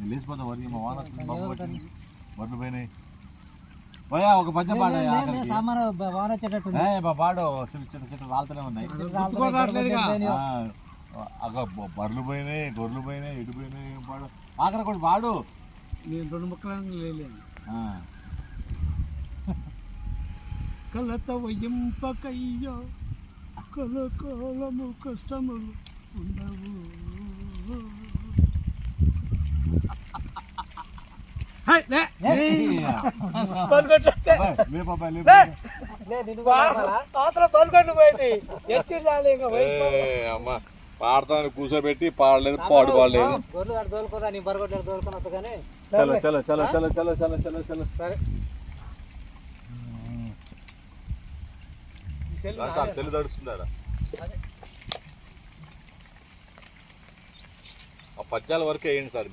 లేచిపోతా వరి మా వాన బర్రెలు పోయినాయి పోయా ఒక పద్యం పాడయా పాడు చిన్న రాలుతూనే ఉన్నాయి బర్రెలు పోయినాయి గొర్రెలు పోయినాయి ఇటు పోయినాయి పాడు ఆఖరి కూడా పాడు నేను 2 ముక్కలు లేలేను కలత వయంపకయ్యో కలకాలము కష్టములు ఉండవు పాడతాను కూర్చోబెట్టి పాడలేదు పాడు పాడలేదు చలో చలో చలో చలో చలో చలో చలో చలో సరే తెలు తడుస్తుందా ఆ పద్యాల వరకు వేయండి సార్